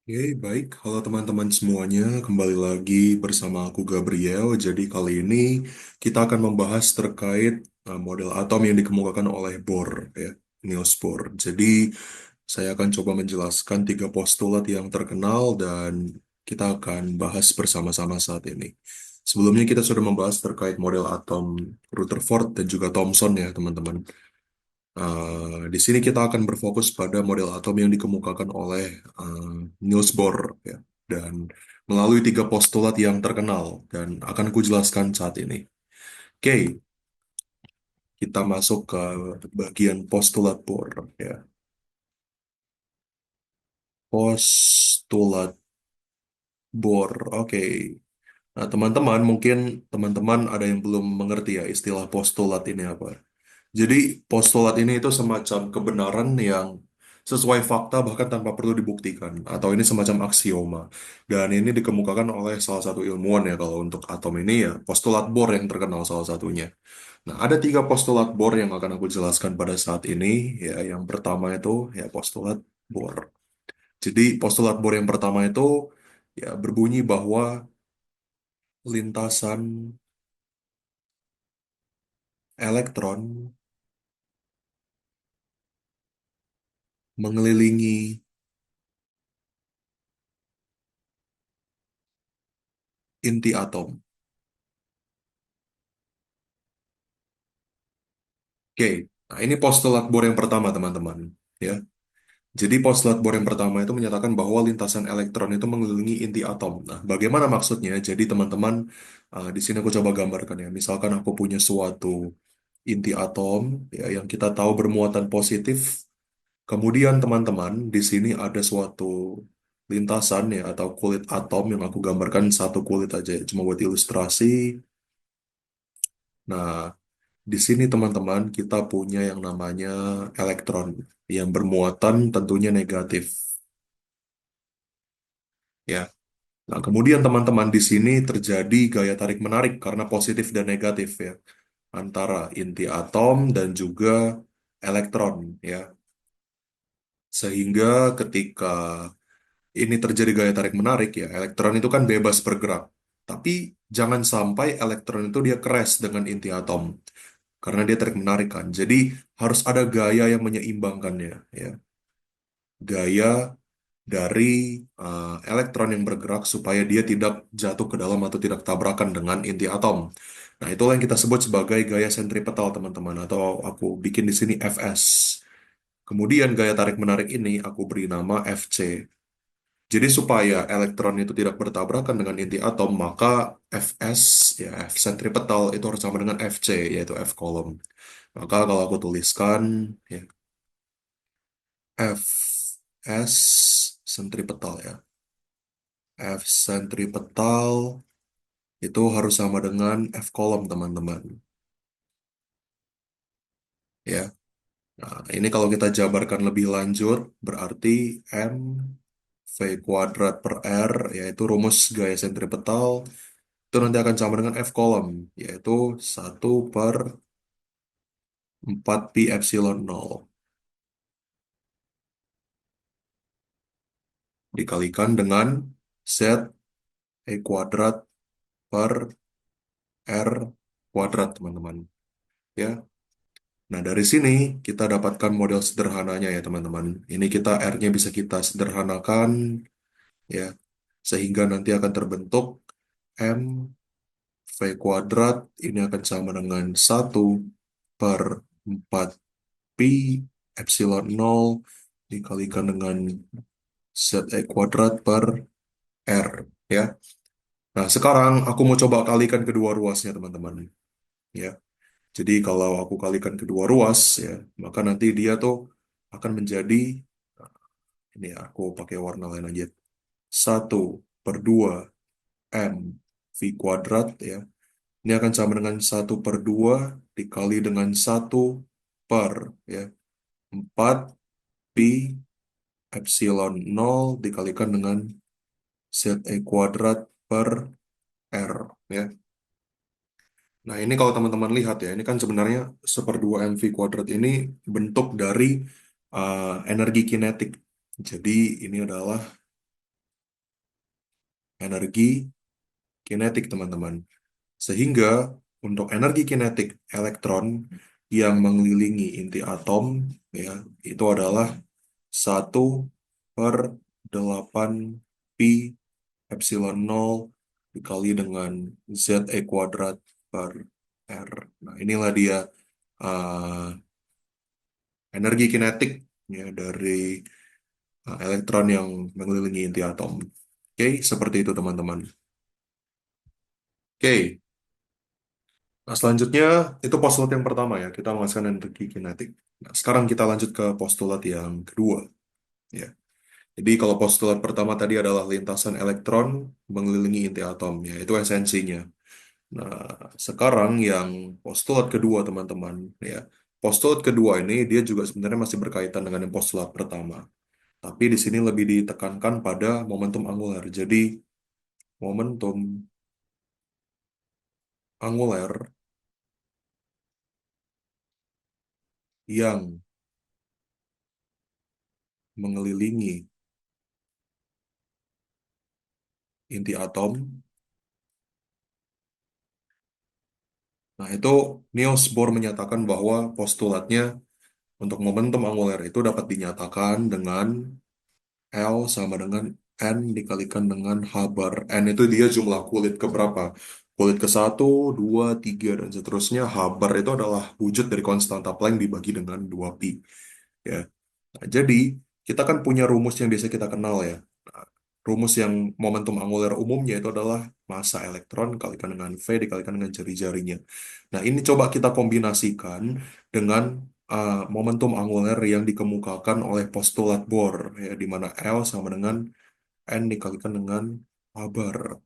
Oke, baik. Halo teman-teman semuanya, kembali lagi bersama aku Gabriel. Jadi kali ini kita akan membahas terkait model atom yang dikemukakan oleh Bohr, ya, Niels Bohr. Jadi saya akan coba menjelaskan tiga postulat yang terkenal dan kita akan bahas bersama-sama saat ini. Sebelumnya kita sudah membahas terkait model atom Rutherford dan juga Thomson ya teman-teman. Di sini kita akan berfokus pada model atom yang dikemukakan oleh uh, Niels Bohr ya, dan melalui tiga postulat yang terkenal dan akan kujelaskan saat ini. Oke, kita masuk ke bagian postulat Bohr ya. Postulat Bohr. Oke. Nah, teman-teman mungkin teman-teman ada yang belum mengerti ya istilah postulat ini apa. Jadi postulat ini itu semacam kebenaran yang sesuai fakta bahkan tanpa perlu dibuktikan atau ini semacam aksioma. Dan ini dikemukakan oleh salah satu ilmuwan ya kalau untuk atom ini ya postulat Bohr yang terkenal salah satunya. Nah, ada tiga postulat Bohr yang akan aku jelaskan pada saat ini ya. Yang pertama itu ya postulat Bohr. Jadi postulat Bohr yang pertama itu ya berbunyi bahwa lintasan elektron mengelilingi inti atom. Oke, nah ini postulat Bohr yang pertama, teman-teman. Ya, jadi postulat Bohr yang pertama itu menyatakan bahwa lintasan elektron itu mengelilingi inti atom. Nah, bagaimana maksudnya? Jadi teman-teman, di sini aku coba gambarkan ya. Misalkan aku punya suatu inti atom ya, yang kita tahu bermuatan positif. Kemudian teman-teman, di sini ada suatu lintasan ya atau kulit atom yang aku gambarkan satu kulit aja, ya, cuma buat ilustrasi. Nah, di sini teman-teman kita punya yang namanya elektron yang bermuatan tentunya negatif ya. Nah, kemudian teman-teman di sini terjadi gaya tarik menarik karena positif dan negatif ya antara inti atom dan juga elektron ya. Sehingga ketika ini terjadi gaya tarik menarik ya, elektron itu kan bebas bergerak. Tapi jangan sampai elektron itu dia crash dengan inti atom karena dia tarik menarik kan. Jadi harus ada gaya yang menyeimbangkannya ya. Gaya dari elektron yang bergerak supaya dia tidak jatuh ke dalam atau tidak tabrakan dengan inti atom. Nah, itulah yang kita sebut sebagai gaya sentripetal, teman-teman, atau aku bikin di sini Fs. Kemudian gaya tarik menarik ini aku beri nama Fc. Jadi supaya elektron itu tidak bertabrakan dengan inti atom, maka Fs ya F sentripetal itu harus sama dengan Fc yaitu F kolom. Maka kalau aku tuliskan ya Fs sentripetal ya. F sentripetal itu harus sama dengan F kolom, teman-teman. Ya. Nah, ini kalau kita jabarkan lebih lanjut, berarti M V kuadrat per R, yaitu rumus gaya sentripetal, itu nanti akan sama dengan F kolom, yaitu 1/4 pi epsilon nol, dikalikan dengan Z E kuadrat per R kuadrat, teman-teman. Ya. Nah, dari sini kita dapatkan model sederhananya ya, teman-teman. Ini kita R-nya bisa kita sederhanakan ya, sehingga nanti akan terbentuk M V kuadrat ini akan sama dengan 1/4 pi epsilon nol dikalikan dengan Z E kuadrat per R ya. Nah, sekarang aku mau coba kalikan kedua ruasnya, teman-teman. Ya. Jadi kalau aku kalikan kedua ruas ya, maka nanti dia tuh akan menjadi ini ya, aku pakai warna lain aja. 1/2 M V kuadrat ya. Ini akan sama dengan 1/2 dikali dengan 1 per ya 4 pi epsilon nol dikalikan dengan ZE kuadrat per R ya. Nah, ini kalau teman-teman lihat ya, ini kan sebenarnya 1/2 mv kuadrat ini bentuk dari energi kinetik. Jadi ini adalah energi kinetik, teman-teman. Sehingga untuk energi kinetik elektron yang mengelilingi inti atom, ya, itu adalah 1/8 pi epsilon nol dikali dengan ZE kuadrat per R. Nah, inilah dia uh, energi kinetik, ya, dari elektron yang mengelilingi inti atom. Oke, seperti itu teman-teman. Oke, nah, selanjutnya itu postulat yang pertama, ya, kita menghasilkan energi kinetik. Nah, sekarang kita lanjut ke postulat yang kedua. Ya. Jadi kalau postulat pertama tadi adalah lintasan elektron mengelilingi inti atom, ya, itu esensinya. Nah, sekarang yang postulat kedua, teman-teman, ya. Postulat kedua ini dia juga sebenarnya masih berkaitan dengan yang postulat pertama. Tapi di sini lebih ditekankan pada momentum angular. Jadi momentum angular yang mengelilingi inti atom. Nah, itu Niels Bohr menyatakan bahwa postulatnya untuk momentum angular itu dapat dinyatakan dengan L sama dengan N dikalikan dengan H bar. N itu dia jumlah kulit keberapa? Kulit ke satu, dua, tiga, dan seterusnya. H bar itu adalah wujud dari konstanta Planck dibagi dengan 2pi. Ya. Nah, jadi, kita kan punya rumus yang biasa kita kenal, ya. Nah, rumus yang momentum angular umumnya itu adalah massa elektron dikalikan dengan V dikalikan dengan jari-jarinya. Nah, ini coba kita kombinasikan dengan momentum angular yang dikemukakan oleh postulat Bohr, ya, di mana L sama dengan N dikalikan dengan A bar.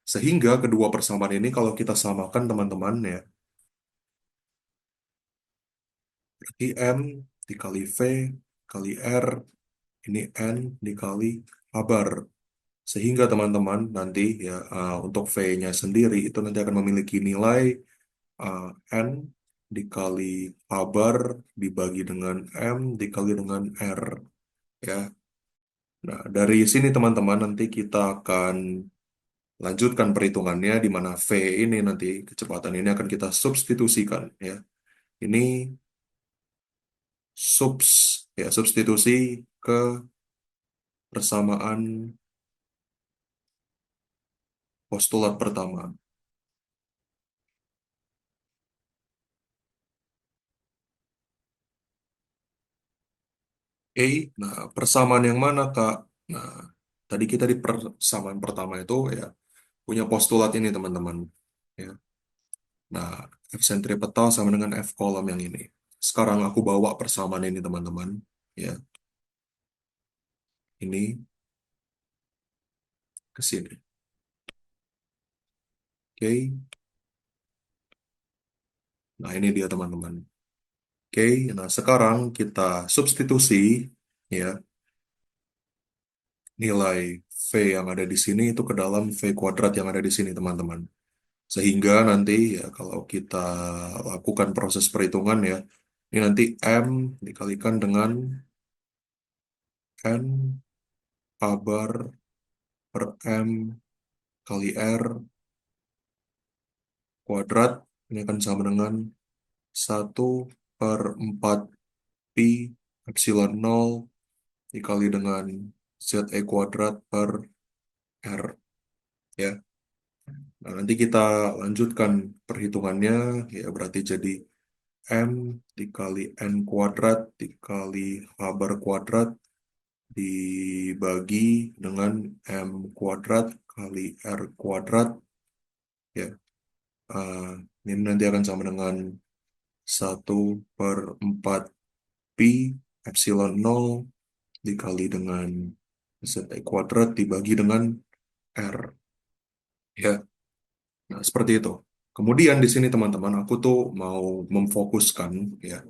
Sehingga kedua persamaan ini kalau kita samakan, teman-teman, ya, berarti M dikali V kali R, ini N dikali A bar. Sehingga teman-teman nanti, ya, untuk V-nya sendiri itu nanti akan memiliki nilai uh, N dikali A bar dibagi dengan M dikali dengan R, ya. Nah, dari sini teman-teman nanti kita akan lanjutkan perhitungannya di mana V ini nanti kecepatan ini akan kita substitusikan, ya. Ini subs ya substitusi ke persamaan postulat pertama. Nah, persamaan yang mana, Kak? Nah, tadi kita di persamaan pertama itu, ya, punya postulat ini, teman-teman. Ya. Nah, F sentripetal sama dengan F kolom yang ini. Sekarang aku bawa persamaan ini, teman-teman. Ya, ini ke sini. Oke. Nah, ini dia, teman-teman. Oke. Nah, sekarang kita substitusi, ya, nilai V yang ada di sini itu ke dalam V kuadrat yang ada di sini, teman-teman. Sehingga nanti, ya, kalau kita lakukan proses perhitungan, ya, ini nanti M dikalikan dengan N A bar per M kali R kuadrat, ini akan sama dengan 1/4 pi epsilon nol dikali dengan ZE kuadrat per R, ya. Nah, nanti kita lanjutkan perhitungannya, ya, berarti jadi M dikali N kuadrat dikali H bar kuadrat dibagi dengan M kuadrat kali R kuadrat, ya. Eh, ini nanti akan sama dengan 1/4 pi epsilon nol dikali dengan Z kuadrat dibagi dengan R, ya. Nah, seperti itu. Kemudian di sini, teman-teman, aku tuh mau memfokuskan, ya,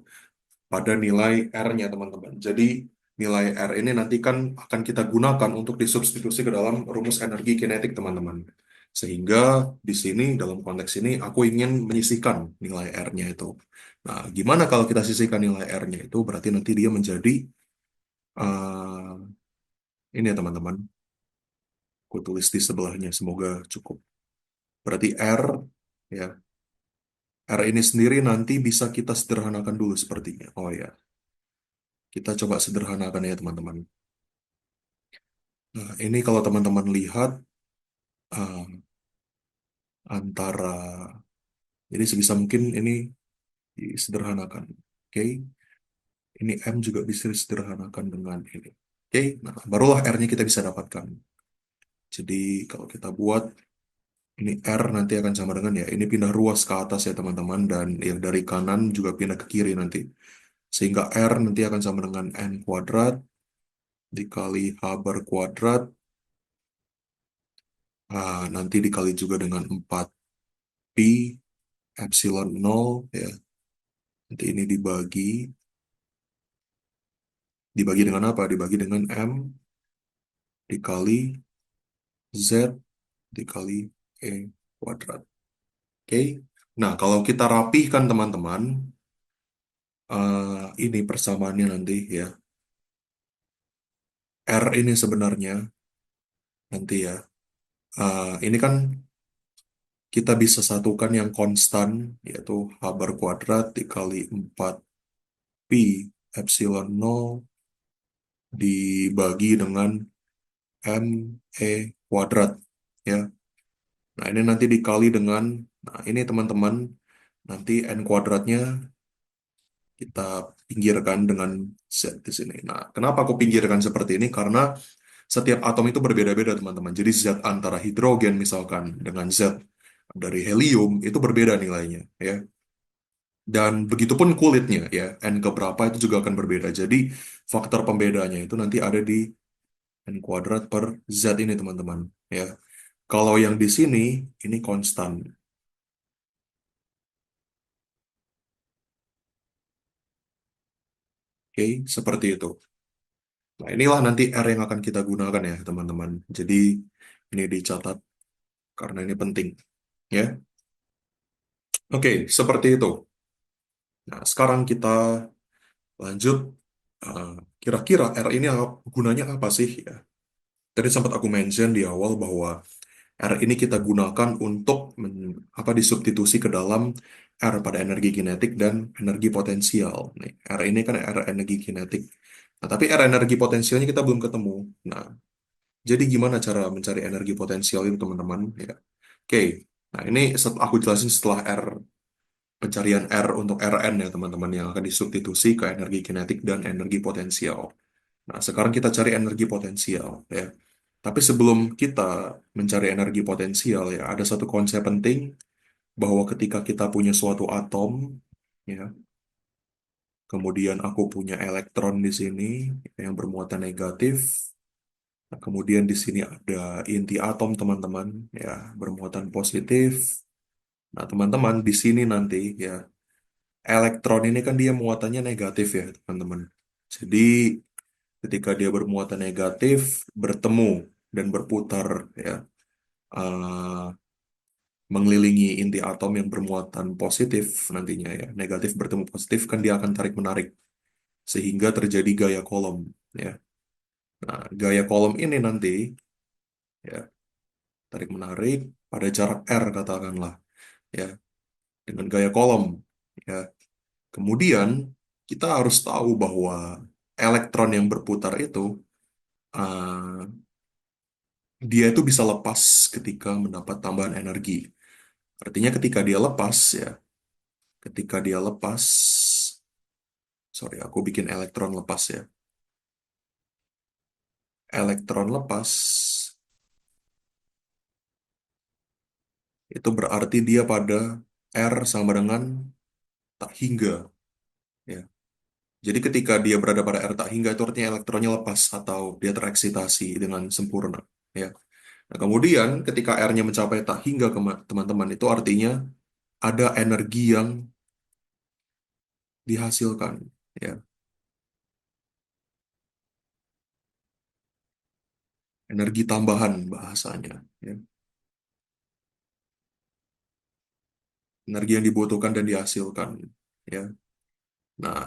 pada nilai R-nya, teman-teman. Jadi nilai R ini nanti kan akan kita gunakan untuk disubstitusi ke dalam rumus energi kinetik, teman-teman. Sehingga di sini, dalam konteks ini, aku ingin menyisihkan nilai R-nya itu. Nah, gimana kalau kita sisihkan nilai R-nya itu? Berarti nanti dia menjadi ini, ya, teman-teman. Aku tulis di sebelahnya, semoga cukup. Berarti R, ya. R ini sendiri nanti bisa kita sederhanakan dulu sepertinya. Oh ya, kita coba sederhanakan ya teman-teman. Nah, ini kalau teman-teman lihat eh, antara, jadi sebisa mungkin ini disederhanakan. Oke, ini M juga bisa disederhanakan dengan ini. Oke, nah barulah R-nya kita bisa dapatkan. Jadi kalau kita buat ini R nanti akan sama dengan ya, ini pindah ruas ke atas ya teman-teman, dan yang dari kanan juga pindah ke kiri nanti. Sehingga R nanti akan sama dengan N kuadrat dikali H bar kuadrat, nanti dikali juga dengan 4 pi epsilon nol ya. Nanti ini dibagi dengan apa? Dibagi dengan M dikali Z dikali E kuadrat. Oke. Nah, kalau kita rapihkan teman-teman, ini persamaannya nanti ya. R ini sebenarnya nanti ya. Ini kan kita bisa satukan yang konstan, yaitu H bar kuadrat dikali 4 pi epsilon nol dibagi dengan M E kuadrat ya. Nah, ini nanti dikali dengan, nah ini teman-teman, nanti N kuadratnya kita pinggirkan dengan Z di sini. Nah, kenapa aku pinggirkan seperti ini? Karena setiap atom itu berbeda-beda, teman-teman. Jadi Z antara hidrogen misalkan dengan Z dari helium itu berbeda nilainya, ya. Dan begitupun kulitnya, ya. N keberapa itu juga akan berbeda. Jadi faktor pembedanya itu nanti ada di N kuadrat per Z ini, teman-teman. Ya. Kalau yang di sini, ini konstan. Oke, seperti itu. Nah, inilah nanti R yang akan kita gunakan ya, teman-teman. Jadi ini dicatat karena ini penting, ya. Oke, seperti itu. Nah, sekarang kita lanjut. Eh, Kira-kira R ini gunanya apa sih ya? Tadi sempat aku mention di awal bahwa R ini kita gunakan untuk apa disubstitusi ke dalam R pada energi kinetik dan energi potensial. Nih, R ini kan R energi kinetik. Nah, tapi R energi potensialnya kita belum ketemu. Nah, jadi gimana cara mencari energi potensial itu, teman-teman? Ya. Oke. Nah, ini aku jelasin setelah pencarian R untuk Rn ya, teman-teman, yang akan disubstitusi ke energi kinetik dan energi potensial. Nah, sekarang kita cari energi potensial ya. Tapi sebelum kita mencari energi potensial ya, ada satu konsep penting bahwa ketika kita punya suatu atom ya, kemudian aku punya elektron di sini yang bermuatan negatif. Nah, kemudian di sini ada inti atom, teman-teman, ya, bermuatan positif. Nah, teman-teman, di sini nanti ya, elektron ini kan dia muatannya negatif ya, teman-teman. Jadi, ketika dia bermuatan negatif, bertemu dan berputar ya, eh, mengelilingi inti atom yang bermuatan positif nantinya ya, negatif bertemu positif kan dia akan tarik-menarik sehingga terjadi gaya kolom ya. Nah, gaya kolom ini nanti ya, tarik-menarik pada jarak R katakanlah ya, dengan gaya kolom ya. Kemudian kita harus tahu bahwa elektron yang berputar itu uh, dia itu bisa lepas ketika mendapat tambahan energi. Artinya ketika dia lepas ya, ketika dia lepas, sorry aku bikin elektron lepas ya. Elektron lepas itu berarti dia pada R sama dengan tak hingga ya. Jadi ketika dia berada pada R tak hingga itu artinya elektronnya lepas atau dia tereksitasi dengan sempurna ya. Nah, kemudian ketika R-nya mencapai tak hingga teman-teman itu artinya ada energi yang dihasilkan ya. Energi tambahan bahasanya ya. Energi yang dibutuhkan dan dihasilkan ya. Nah,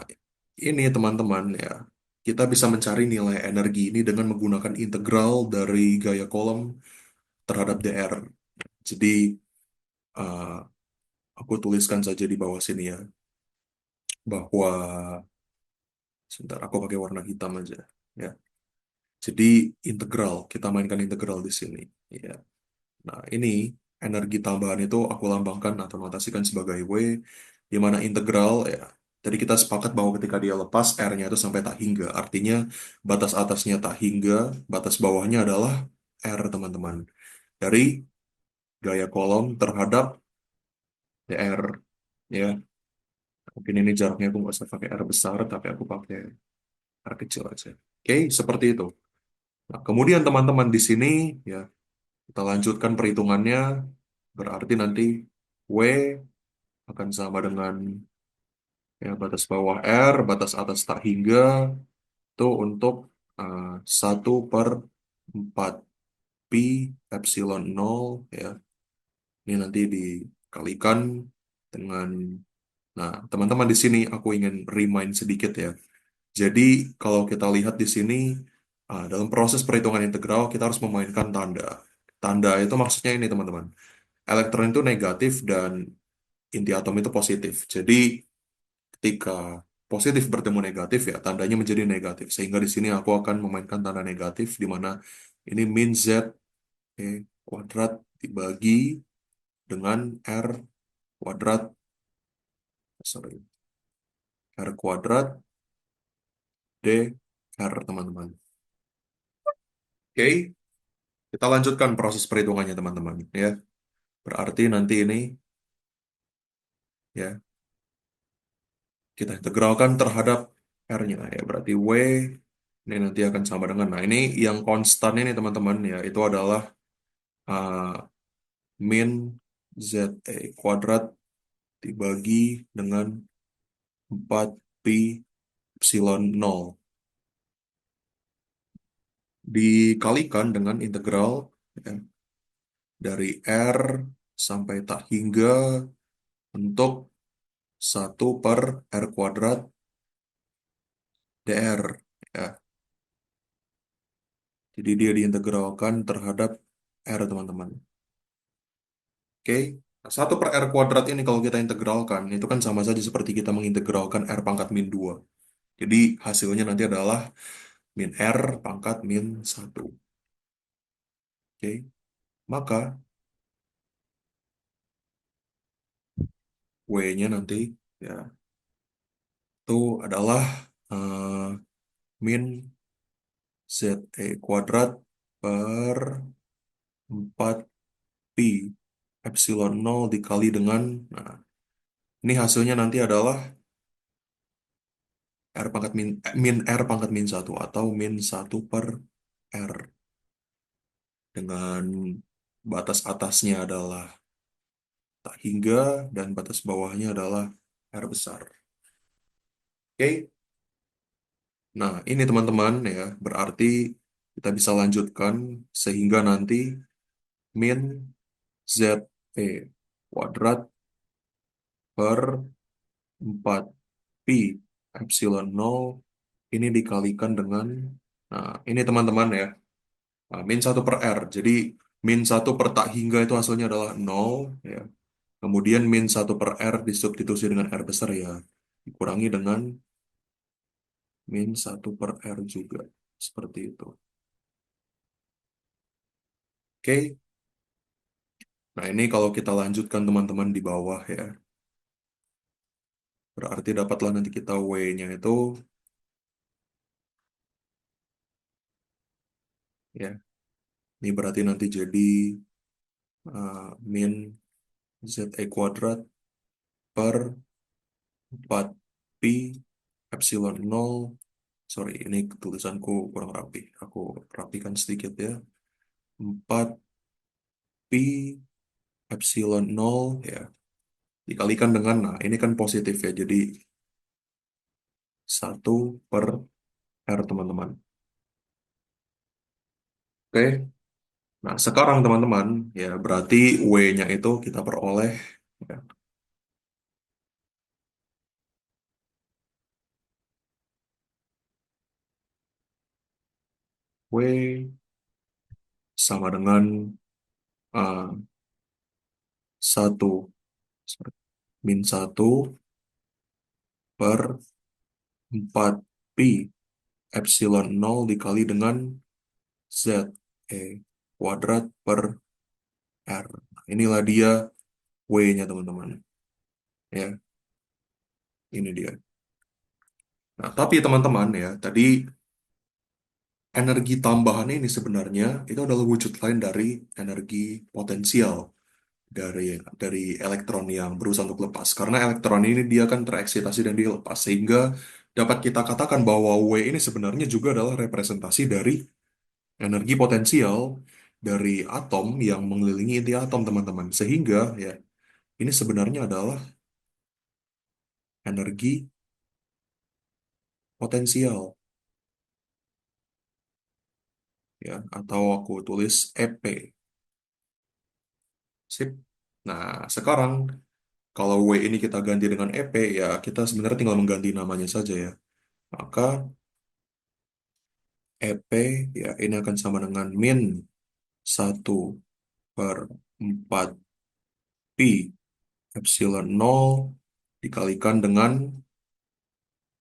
ini teman-teman ya. kita bisa mencari nilai energi ini dengan menggunakan integral dari gaya kolom terhadap dr. Jadi uh, aku tuliskan saja di bawah sini ya, bahwa sebentar aku pakai warna hitam aja ya. Jadi integral, kita mainkan integral di sini. Ya. Nah, ini energi tambahan itu aku lambangkan atau notasikan sebagai W, di mana integral ya. Jadi kita sepakat bahwa ketika dia lepas, R-nya itu sampai tak hingga. Artinya batas atasnya tak hingga, batas bawahnya adalah R, teman-teman. Dari gaya kolom terhadap dr. Ya, mungkin ini jaraknya aku nggak usah pakai R besar, tapi aku pakai R kecil aja. Oke, seperti itu. Nah, kemudian teman-teman di sini ya, kita lanjutkan perhitungannya. Berarti nanti W akan sama dengan ya, batas bawah R, batas atas tak hingga, itu untuk uh, 1 per 4 pi epsilon nol ya. Ini nanti dikalikan dengan, nah teman-teman di sini aku ingin remind sedikit ya. Jadi kalau kita lihat di sini, dalam proses perhitungan integral kita harus memainkan tanda. Tanda itu maksudnya ini teman-teman. Elektron itu negatif dan inti atom itu positif. Jadi ketika positif bertemu negatif ya tandanya menjadi negatif. Sehingga di sini aku akan memainkan tanda negatif di mana ini min Z kuadrat dibagi dengan R kuadrat, sorry, R kuadrat D R, teman-teman. Oke, kita lanjutkan proses perhitungannya teman-teman ya. Berarti nanti ini ya kita integralkan terhadap R-nya ya. Berarti W ini nanti akan sama dengan, nah ini yang konstan ini teman-teman ya, itu adalah uh, min ZE kuadrat dibagi dengan 4 pi epsilon nol dikalikan dengan integral ya, dari R sampai tak hingga untuk 1 per R kuadrat dr ya. Jadi dia diintegralkan terhadap R, teman-teman. Oke. Nah, 1 per R kuadrat ini kalau kita integralkan, itu kan sama saja seperti kita mengintegralkan R pangkat min 2. Jadi hasilnya nanti adalah min R pangkat min 1. Oke. Maka W-nya nanti ya itu adalah eh, min ZE kuadrat per 4 pi epsilon nol dikali dengan, nah ini hasilnya nanti adalah R pangkat min R pangkat min 1 atau min 1 per R dengan batas atasnya adalah tak hingga dan batas bawahnya adalah R besar. Oke. Nah, ini teman-teman ya, berarti kita bisa lanjutkan sehingga nanti min ZE kuadrat per 4 pi epsilon nol ini dikalikan dengan, nah ini teman-teman ya, nah, min 1 per R. Jadi min 1 per tak hingga itu hasilnya adalah nol ya. Kemudian min 1 per R disubstitusi dengan R besar ya. Dikurangi dengan min 1 per R juga. Seperti itu. Oke. Nah ini kalau kita lanjutkan teman-teman di bawah ya. Berarti dapatlah nanti kita W-nya itu ya. Ini berarti nanti jadi min ZE kuadrat per 4 pi epsilon nol. Sorry, ini tulisanku kurang rapi. Aku rapikan sedikit ya. 4 pi epsilon nol ya. Dikalikan dengan, nah ini kan positif ya. Jadi 1 per R, teman-teman. Oke. Nah, sekarang teman-teman, ya berarti W-nya itu kita peroleh ya, W sama dengan uh, 1 min 1 per 4 pi epsilon nol dikali dengan Z E kuadrat per R. Nah, inilah dia W-nya teman-teman. Ya, ini dia. Nah, tapi teman-teman ya, tadi energi tambahan ini sebenarnya itu adalah wujud lain dari energi potensial dari elektron yang berusaha untuk lepas. Karena elektron ini dia kan tereksitasi dan dia lepas, sehingga dapat kita katakan bahwa W ini sebenarnya juga adalah representasi dari energi potensial dari atom yang mengelilingi inti atom, teman-teman. Sehingga ya, ini sebenarnya adalah energi potensial ya, atau aku tulis EP. Sip. Nah, sekarang kalau W ini kita ganti dengan EP, ya kita sebenarnya tinggal mengganti namanya saja ya. Maka EP ya ini akan sama dengan min 1/4 pi epsilon nol dikalikan dengan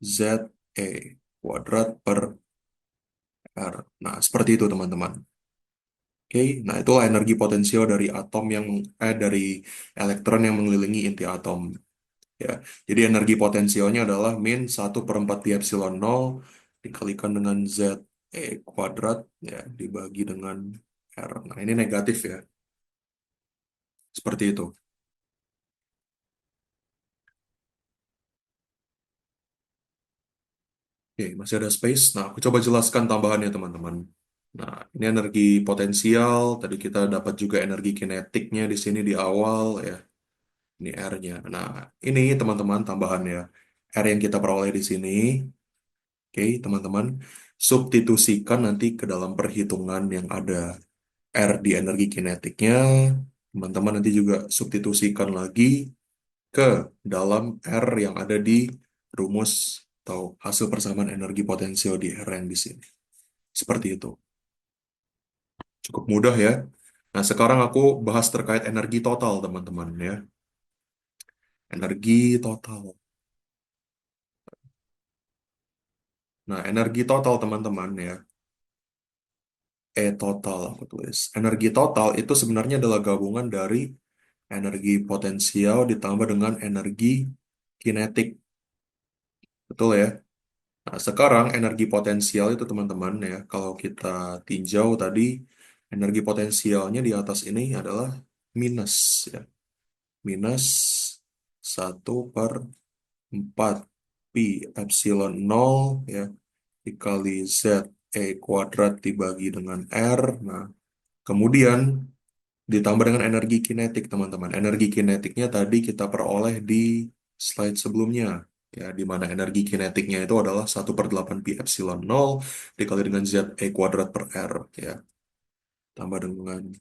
ZE kuadrat per R. Nah, seperti itu teman-teman. Oke, nah itulah energi potensial dari atom yang dari elektron yang mengelilingi inti atom. Ya, jadi energi potensialnya adalah min 1/4 pi epsilon nol dikalikan dengan Z E kuadrat ya dibagi dengan R. Nah, ini negatif ya. Seperti itu. Oke, masih ada space. Nah, aku coba jelaskan tambahannya teman-teman. Nah, ini energi potensial. Tadi kita dapat juga energi kinetiknya di sini di awal ya. Ini R-nya. Nah, ini teman-teman tambahannya. R yang kita peroleh di sini. Oke, teman-teman. Substitusikan nanti ke dalam perhitungan yang ada R di energi kinetiknya. Teman-teman nanti juga substitusikan lagi ke dalam R yang ada di rumus atau hasil persamaan energi potensial di R yang di sini. Seperti itu. Cukup mudah ya. Nah, sekarang aku bahas terkait energi total, teman-teman ya. Energi total. Nah, energi total, teman-teman ya. Total aku tulis. Energi total itu sebenarnya adalah gabungan dari energi potensial ditambah dengan energi kinetik. Betul ya? Nah, sekarang energi potensial itu teman-teman ya, kalau kita tinjau tadi, energi potensialnya di atas ini adalah minus ya. Minus 1/4 pi epsilon nol ya, dikali Z E kuadrat dibagi dengan R. Nah, kemudian ditambah dengan energi kinetik, teman-teman. Energi kinetiknya tadi kita peroleh di slide sebelumnya, ya, di mana energi kinetiknya itu adalah 1/8 pi epsilon nol dikali dengan Z E kuadrat per R, ya. Tambah dengan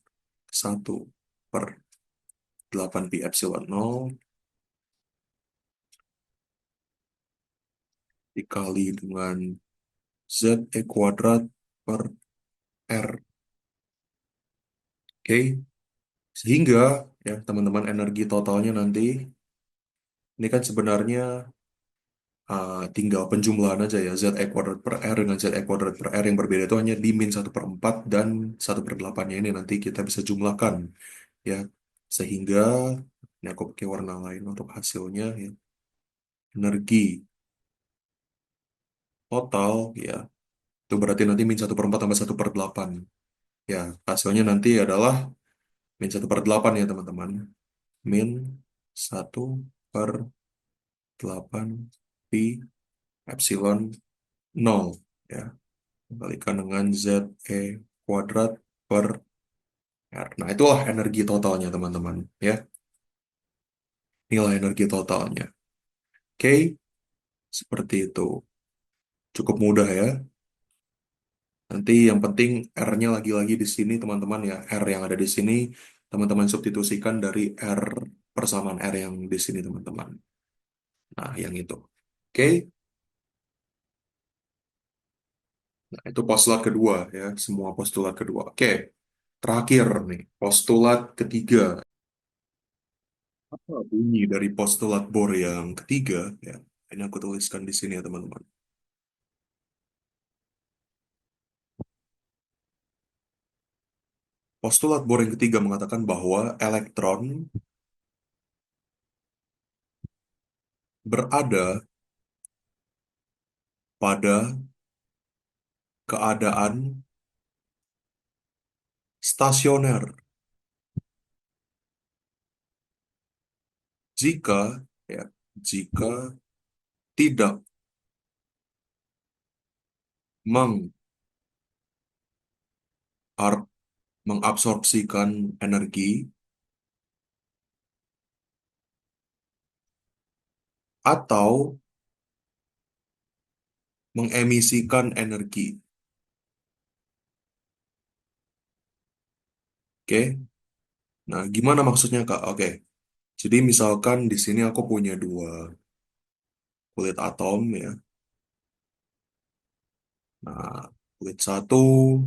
1/8 pi epsilon nol dikali dengan Z E kuadrat per R. Oke, sehingga ya teman-teman energi totalnya nanti ini kan sebenarnya tinggal penjumlahan aja ya, Z E kuadrat per R dengan Z E kuadrat per R yang berbeda itu hanya di min 1/4 dan 1/8-nya ini nanti kita bisa jumlahkan ya, sehingga ini aku pakai warna lain untuk hasilnya ya. Energi total ya itu berarti nanti min 1/4 tambah 1/8 ya, hasilnya nanti adalah min 1/8 ya teman-teman, min 1/8 pi epsilon nol ya, kembalikan dengan Z E kuadrat per R. Nah, itulah energi totalnya, teman-teman. Ya, inilah energi totalnya. Oke, seperti itu. Cukup mudah ya. Nanti yang penting R-nya lagi-lagi di sini, teman-teman ya. R yang ada di sini, teman-teman substitusikan dari R persamaan R yang di sini, teman-teman. Nah, yang itu. Oke, Nah, itu postulat kedua ya, semua postulat kedua. Oke, terakhir nih, postulat ketiga. Apa bunyi dari postulat Bohr yang ketiga? Ya, ini aku tuliskan di sini ya teman-teman. Postulat Bohr yang ketiga mengatakan bahwa elektron berada pada keadaan stasioner jika ya, jika tidak meng mengabsorpsikan energi atau mengemisikan energi. Oke. Nah, gimana maksudnya, Kak? Oke. Jadi misalkan di sini aku punya dua kulit atom ya. Nah, kulit satu,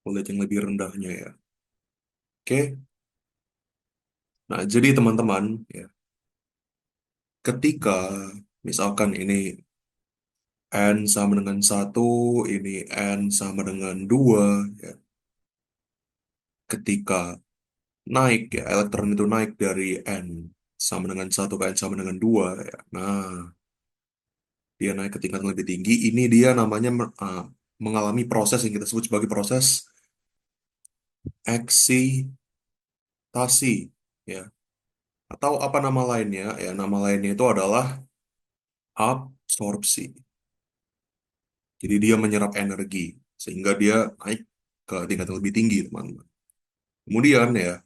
kulit yang lebih rendahnya ya. Oke. Nah, jadi teman-teman ya, ketika misalkan ini N sama dengan satu, ini N sama dengan dua, ya. Ketika naik ya, elektron itu naik dari N sama dengan satu ke N sama dengan dua, ya. Nah, dia naik ke tingkat yang lebih tinggi. Ini dia namanya mengalami proses yang kita sebut sebagai proses eksitasi, ya. Atau apa nama lainnya? Ya, nama lainnya itu adalah absorpsi. Jadi dia menyerap energi sehingga dia naik ke tingkat yang lebih tinggi, teman-teman. Kemudian ya,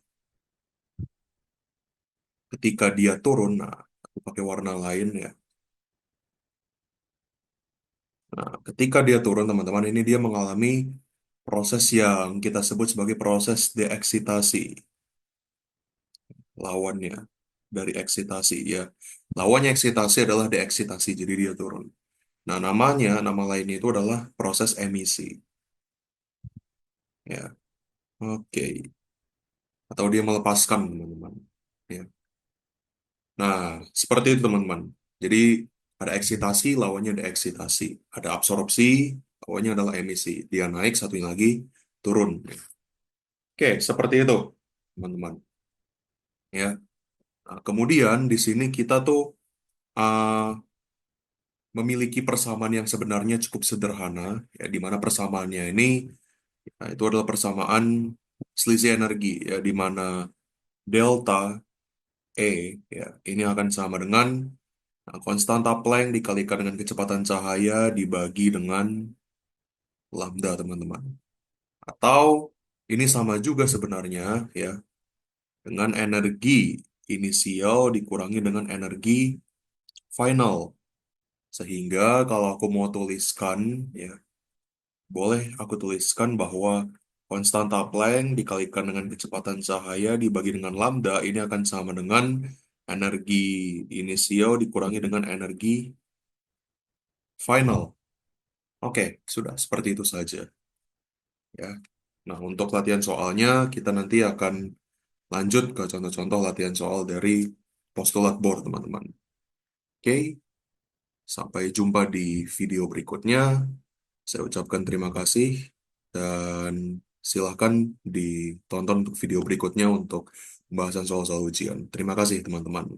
ketika dia turun, nah, aku pakai warna lain ya. Nah, ketika dia turun, teman-teman, ini dia mengalami proses yang kita sebut sebagai proses deeksitasi, lawannya dari eksitasi ya. Lawannya eksitasi adalah deeksitasi, jadi dia turun. Nah, nama lainnya itu adalah proses emisi, ya. Oke, atau dia melepaskan, teman-teman. Ya. Nah, seperti itu, teman-teman. Jadi, ada eksitasi, lawannya deeksitasi. Ada absorpsi, lawannya adalah emisi. Dia naik, satunya lagi turun. Oke, seperti itu, teman-teman. Ya. Nah, kemudian di sini kita tuh uh, memiliki persamaan yang sebenarnya cukup sederhana, ya, di mana persamaannya ini itu adalah persamaan selisih energi, ya, di mana delta E ya ini akan sama dengan konstanta Planck dikalikan dengan kecepatan cahaya dibagi dengan lambda, teman-teman. Atau ini sama juga sebenarnya ya dengan energi inisial dikurangi dengan energi final. Sehingga kalau aku mau tuliskan, ya, boleh aku tuliskan bahwa konstanta Planck dikalikan dengan kecepatan cahaya dibagi dengan lambda, ini akan sama dengan energi inisial dikurangi dengan energi final. Oke, sudah seperti itu saja, ya. Nah, untuk latihan soalnya, kita nanti akan lanjut ke contoh-contoh latihan soal dari postulat Bohr, teman-teman. Oke, sampai jumpa di video berikutnya. Saya ucapkan terima kasih dan silahkan ditonton untuk video berikutnya untuk pembahasan soal-soal ujian. Terima kasih, teman-teman.